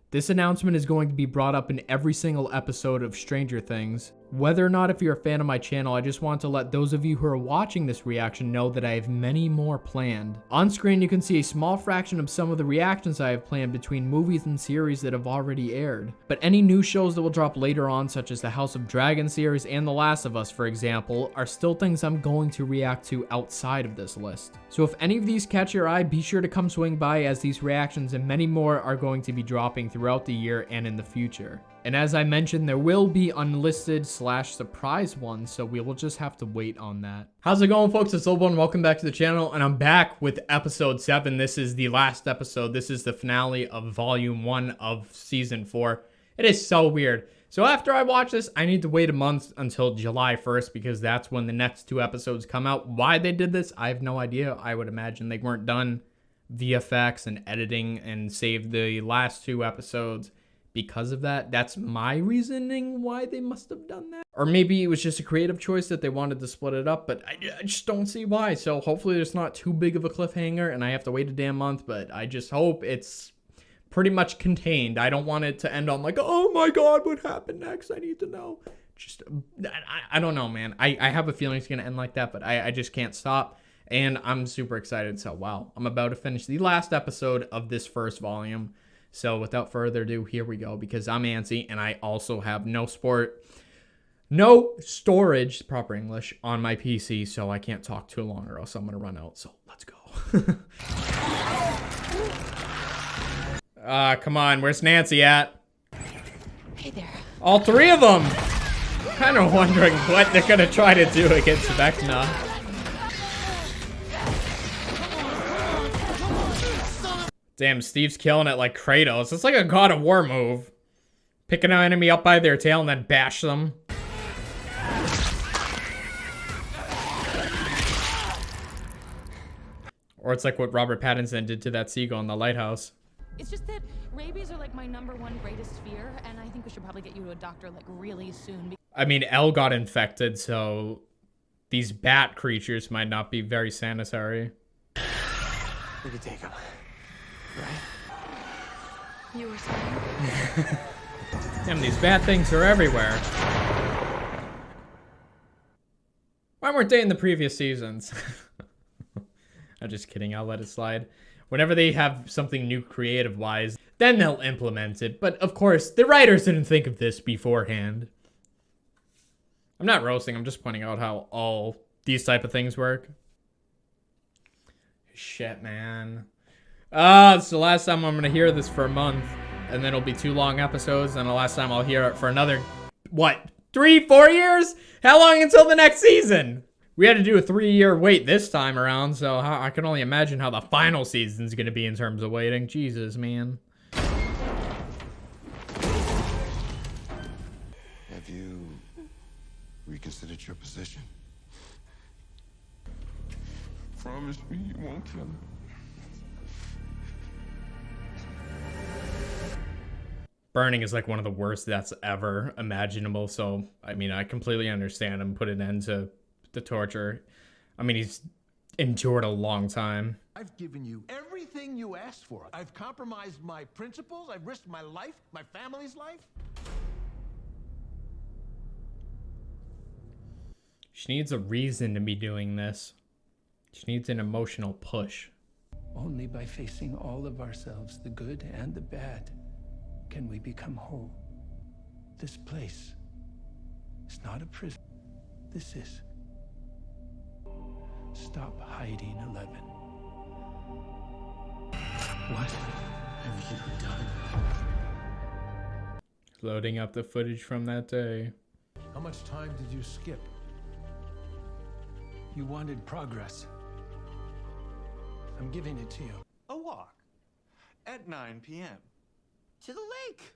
This announcement is going to be brought up in every single episode of Stranger Things. Whether or not if you're a fan of my channel, I just want to let those of you who are watching this reaction know that I have many more planned. On screen, you can see a small fraction of some of the reactions I have planned between movies and series that have already aired. But any new shows that will drop later on, such as the House of Dragon series and The Last of Us, for example, are still things I'm going to react to outside of this list. So if any of these catch your eye, be sure to come swing by, as these reactions and many more are going to be dropping throughout the year and in the future. And as I mentioned, there will be unlisted / surprise ones, so we will just have to wait on that. How's it going, folks? It's Lobo, and welcome back to the channel, and I'm back with episode 7. This is the last episode. This is the finale of volume 1 of season 4. It is so weird. So after I watch this, I need to wait a month until July 1st, because that's when the next 2 episodes come out. Why they did this, I have no idea. I would imagine they weren't done VFX and editing and saved the last 2 episodes because of that. That's my reasoning why they must have done that. Or maybe it was just a creative choice that they wanted to split it up, but I just don't see why. So hopefully there's not too big of a cliffhanger and I have to wait a damn month, but I just hope it's pretty much contained. I don't want it to end on like, oh my god, what happened next? I need to know. Just, I don't know, man. I have a feeling it's going to end like that, but I just can't stop. And I'm super excited. So, wow, I'm about to finish the last episode of this first volume. So without further ado, here we go, because I'm antsy and I also have no storage, proper English, on my PC, so I can't talk too long or else I'm gonna run out. So let's go. Come on, where's Nancy at? Hey there. All 3 of them! Kind of wondering what they're gonna try to do against Vecna. Damn, Steve's killing it like Kratos. It's like a God of War move. Pick an enemy up by their tail and then bash them. Or it's like what Robert Pattinson did to that seagull in the lighthouse. It's just that rabies are like my #1 greatest fear, and I think we should probably get you to a doctor like really soon. I mean, Elle got infected, so these bat creatures might not be very sanitary. We could take them. Right? You were saying? Damn, these bad things are everywhere. Why weren't they in the previous seasons? I'm just kidding, I'll let it slide. Whenever they have something new creative-wise, then they'll implement it. But of course, the writers didn't think of this beforehand. I'm not roasting, I'm just pointing out how all these type of things work. Shit, man. It's the last time I'm gonna hear this for a month, and then it'll be 2 long episodes, and the last time I'll hear it for another, what, 3-4 years? How long until the next season? We had to do a 3-year wait this time around, so I can only imagine how the final season's gonna be in terms of waiting. Jesus, man. Have you reconsidered your position? Promise me you won't kill him. Burning is like one of the worst deaths ever imaginable, so I mean, I completely understand him. Put an end to the torture. I mean, he's endured a long time. I've given you everything you asked for. I've compromised my principles. I've risked my life, my family's life. She needs a reason to be doing this. She needs an emotional push. Only by facing all of ourselves, the good and the bad, can we become whole. This place is not a prison. This is. Stop hiding, 11. What have you done? Loading up the footage from that day. How much time did you skip? You wanted progress. I'm giving it to you. A walk. At 9 p.m. To the lake.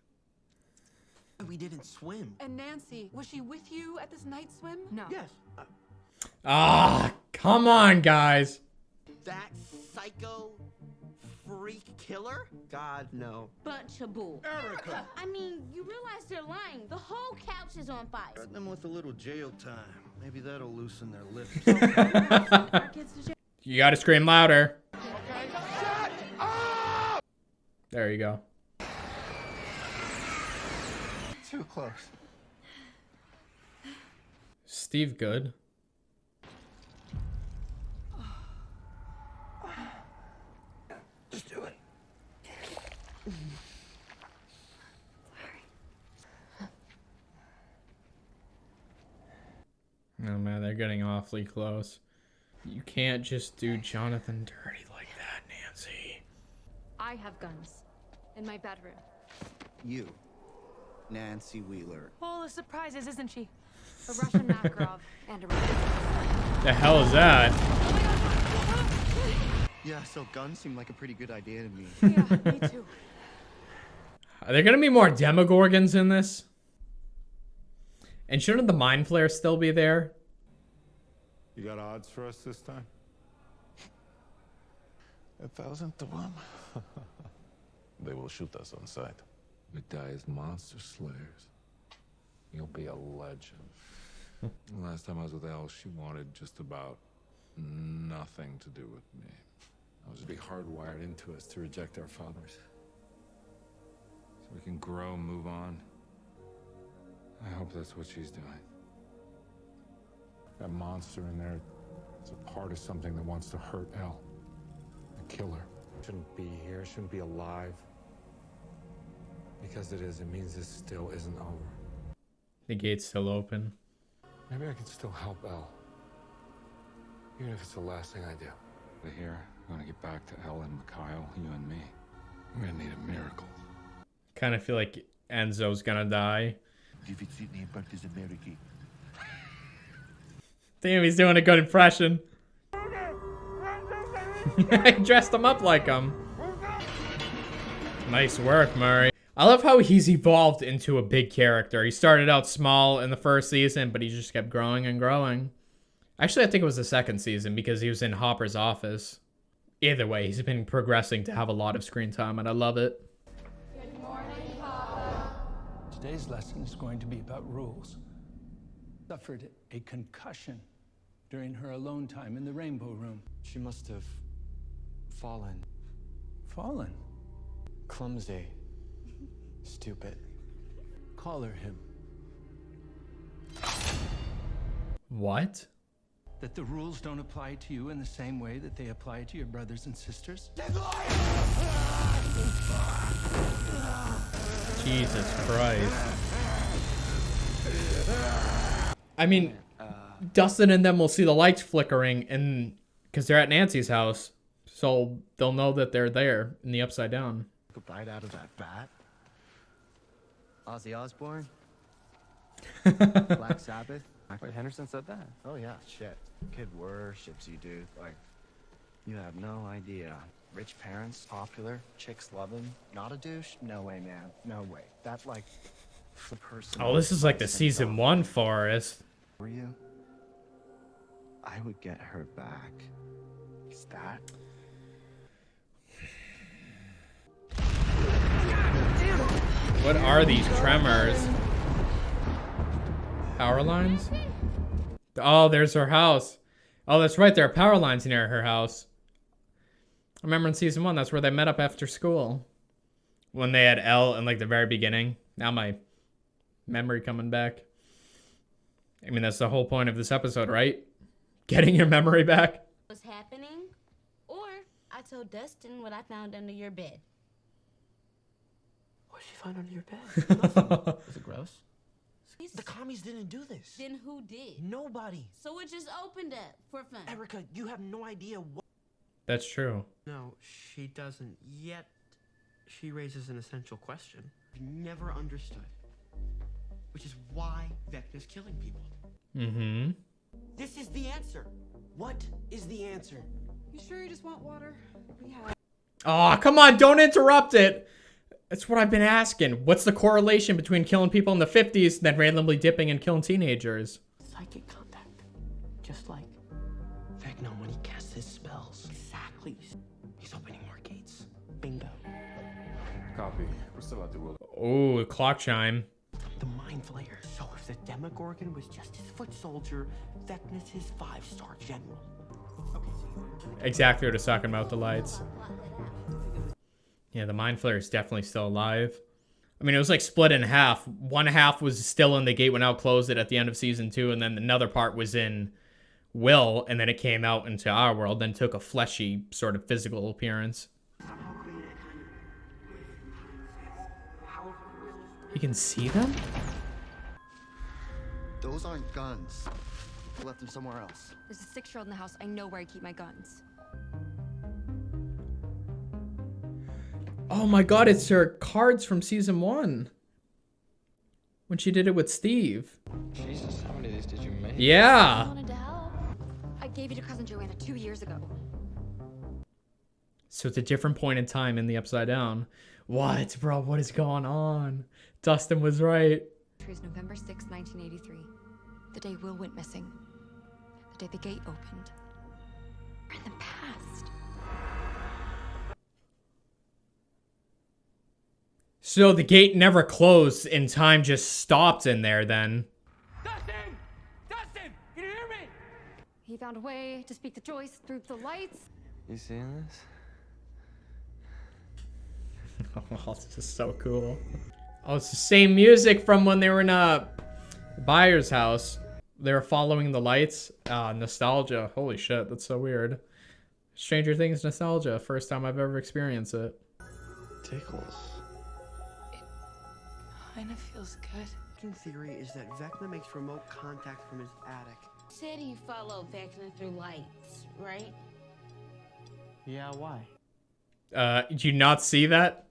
We didn't swim. And Nancy, was she with you at this night swim? No. Yes. Come on, guys. That psycho freak killer? God, no. Bunch of bull. Erica! I mean, you realize they're lying. The whole couch is on fire. Threaten them with a little jail time. Maybe that'll loosen their lips. Our kids to jail. You gotta scream louder. Shut up! There you go. too close. Steve good. Just do it. Oh man, they're getting awfully close. You can't just do Jonathan dirty like that, Nancy. I have guns in my bedroom. You, Nancy Wheeler. Full of surprises, isn't she? A Russian Makarov and a Russian. The hell is that? Yeah, so guns seem like a pretty good idea to me. Yeah, me too. Are there gonna be more Demogorgons in this? And shouldn't the Mind Flare still be there? You got odds for us this time? 1,000 to 1. They will shoot us on sight. We die as monster slayers. You'll be a legend. The last time I was with Elle, she wanted just about nothing to do with me. I was be hardwired into us to reject our fathers. So we can grow, move on. I hope that's what she's doing. That monster in there is a part of something that wants to hurt Elle. A killer. Shouldn't be here, shouldn't be alive. Because it is, it means this still isn't over. The gate's still open. Maybe I can still help Elle. Even if it's the last thing I do. But here, we're gonna get back to Elle and Mikhail, you and me. We're gonna need a miracle. Kind of feel like Enzo's gonna die. Damn, he's doing a good impression. I dressed him up like him. Nice work, Murray. I love how he's evolved into a big character. He started out small in the first season, but he just kept growing and growing. Actually, I think it was the second season because he was in Hopper's office. Either way, he's been progressing to have a lot of screen time, and I love it. Good morning, Papa. Today's lesson is going to be about rules. Suffered a concussion during her alone time in the Rainbow Room. She must have fallen. Fallen. Clumsy. Stupid. Collar him. What? That the rules don't apply to you in the same way that they apply to your brothers and sisters? Jesus Christ. I mean, Dustin and them will see the lights flickering and because they're at Nancy's house. So they'll know that they're there in the Upside Down. A bite out of that bat. Ozzy Osbourne. Black Sabbath. Wait, Henderson said that? Oh yeah, shit. Kid worships you, dude. Like, you have no idea. Rich parents, popular, chicks love him. Not a douche? No way, man. No way. That, like, the person... Oh, this is like the season 1 Forrest. For you, I would get her back. Is that... What are these tremors? Power lines? Oh, there's her house. Oh, that's right. There are power lines near her house. I remember in season 1, that's where they met up after school. When they had Elle in like the very beginning. Now my memory coming back. I mean, that's the whole point of this episode, right? Getting your memory back. What's happening? Or I told Dustin what I found under your bed. What did she find under your bed? Is it gross? The commies didn't do this. Then who did? Nobody. So it just opened up for fun. Erica, you have no idea what... That's true. No, she doesn't. Yet, she raises an essential question. I've never understood. Which is why Vecna's killing people. Mm-hmm. This is the answer. What is the answer? You sure you just want water? We have. Oh, come on. Don't interrupt it. That's what I've been asking. What's the correlation between killing people in the 50s and then randomly dipping and killing teenagers? Psychic contact. Just like Vecna when he casts his spells. Exactly. He's opening more gates. Bingo. Copy. We're still at the will. Oh, clock chime. The Mind Flayer. So if the Demogorgon was just his foot soldier, Vecna's his 5-star general. Okay, so Exactly what it's talking about, the lights. Yeah, the Mind Flayer is definitely still alive. I mean, it was like split in half. One half was still in the gate when Al closed it at the end of season 2, and then another part was in Will, and then it came out into our world, then took a fleshy sort of physical appearance. You can see them? Those aren't guns. I left them somewhere else. There's a 6-year-old in the house. I know where I keep my guns. Oh my god, it's her cards from season 1. When she did it with Steve. Jesus, how many of these did you make? Yeah. I wanted to help. I gave you to cousin Joanna 2 years ago. So it's a different point in time in the Upside Down. What, bro? What is going on? Dustin was right. Is November 6, 1983. The day Will went missing. The day the gate opened. We're in the past. So the gate never closed and time just stopped in there then. Dustin! Dustin! Can you hear me? He found a way to speak to Joyce through the lights. You seeing this? Oh, this is so cool. Oh, it's the same music from when they were in Byers' house. They were following the lights. Nostalgia. Holy shit, that's so weird. Stranger Things nostalgia. First time I've ever experienced it. Tickles. Kinda feels good. Working theory is that Vecna makes remote contact from his attic. Said he followed Vecna through lights, right? Yeah, why? Did you not see that?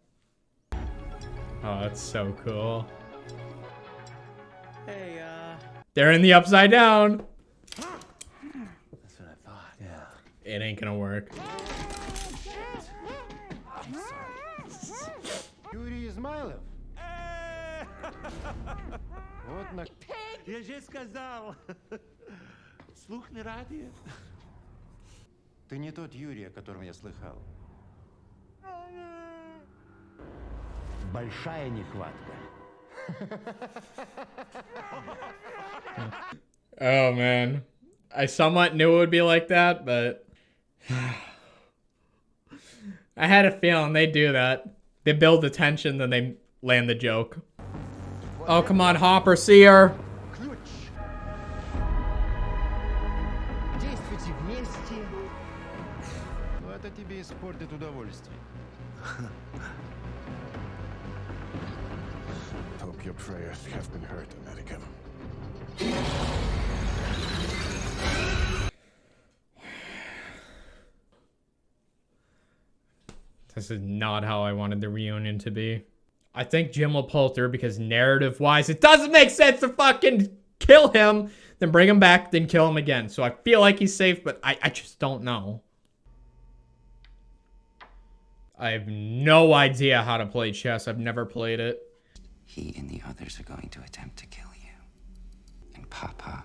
Oh, that's so cool. Hey, They're in the Upside Down. That's what I thought, yeah. It ain't gonna work. I'm sorry. Юрий Измайлов. Вот на... Я же сказал. Слух не радио. Ты не тот Юрий, о котором я слыхал. Большая нехватка. Oh man, I somewhat knew it would be like that, but I had a feeling they'd do that. They build the tension, then they land the joke. Oh come on, Hopper, see her. Действуйте вместе. Ну это тебе испортит удовольствие. Hope your prayers have been heard, American. This is not how I wanted the reunion to be. I think Jim will pull through because narrative-wise, it doesn't make sense to fucking kill him, then bring him back, then kill him again. So I feel like he's safe, but I just don't know. I have no idea how to play chess. I've never played it. He and the others are going to attempt to kill you. And Papa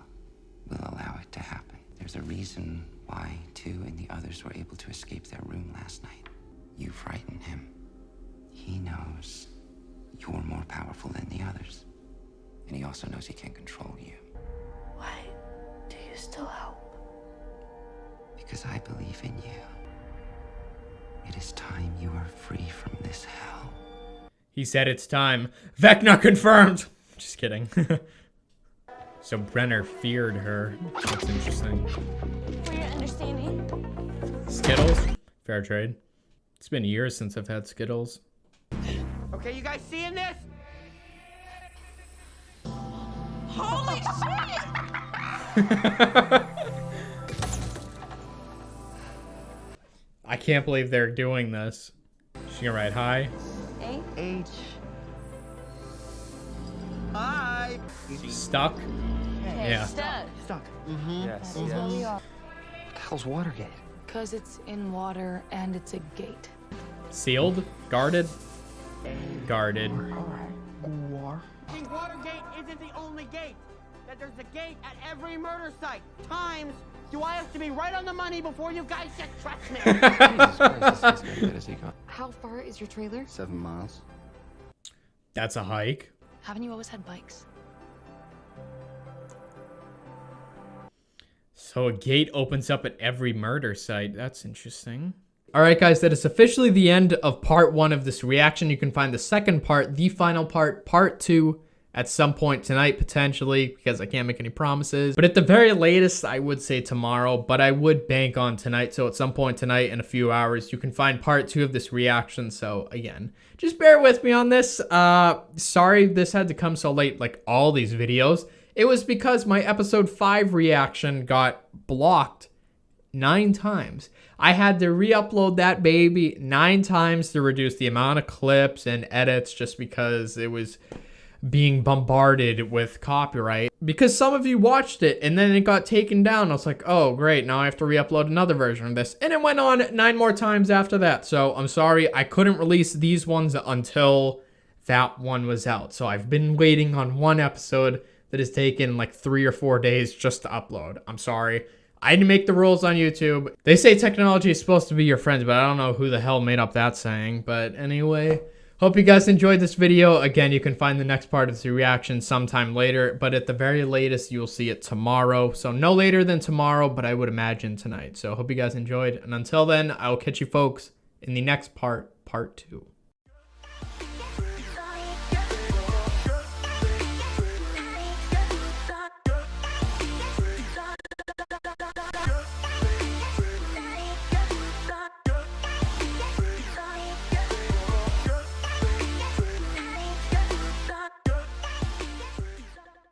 will allow it to happen. There's a reason why 2 and the others were able to escape their room last night. You frightened him. He knows you're more powerful than the others. And he also knows he can't control you. Why do you still help? Because I believe in you. It is time you are free from this hell. He said it's time. Vecna confirmed! Just kidding. So Brenner feared her. That's interesting. For your understanding. Skittles? Fair trade. It's been years since I've had Skittles. Okay, you guys seeing this? Holy I can't believe they're doing this. She gonna write hi? A? H. Hi. Stuck? Yeah. Stuck. Stuck. Yes, That is where we are. What the hell's Watergate? Because it's in water and it's a gate. Sealed? Guarded? Guarded. Watergate isn't the only gate. That there's a gate at every murder site. Times. Do I have to be right on the money before you guys just trust me? Jesus Christ, this is as good as he got. How far is your trailer? 7 miles. That's a hike. Haven't you always had bikes? So a gate opens up at every murder site. That's interesting. Alright guys, that is officially the end of part 1 of this reaction. You can find the second part, the final part, part 2, at some point tonight, potentially, because I can't make any promises. But at the very latest, I would say tomorrow, but I would bank on tonight. So at some point tonight, in a few hours, you can find part 2 of this reaction. So again, just bear with me on this. Sorry this had to come so late, like all these videos. It was because my episode 5 reaction got blocked 9 times. I had to re-upload that baby 9 times to reduce the amount of clips and edits just because it was being bombarded with copyright. Because some of you watched it and then it got taken down. I was like, oh great, now I have to re-upload another version of this. And it went on 9 more times after that. So I'm sorry, I couldn't release these ones until that one was out. So I've been waiting on one episode that has taken like 3 or 4 days just to upload. I'm sorry. I didn't make the rules on YouTube. They say technology is supposed to be your friend, but I don't know who the hell made up that saying. But anyway, hope you guys enjoyed this video. Again, you can find the next part of the reaction sometime later, but at the very latest, you'll see it tomorrow. So no later than tomorrow, but I would imagine tonight. So hope you guys enjoyed. And until then, I will catch you folks in the next part, part 2.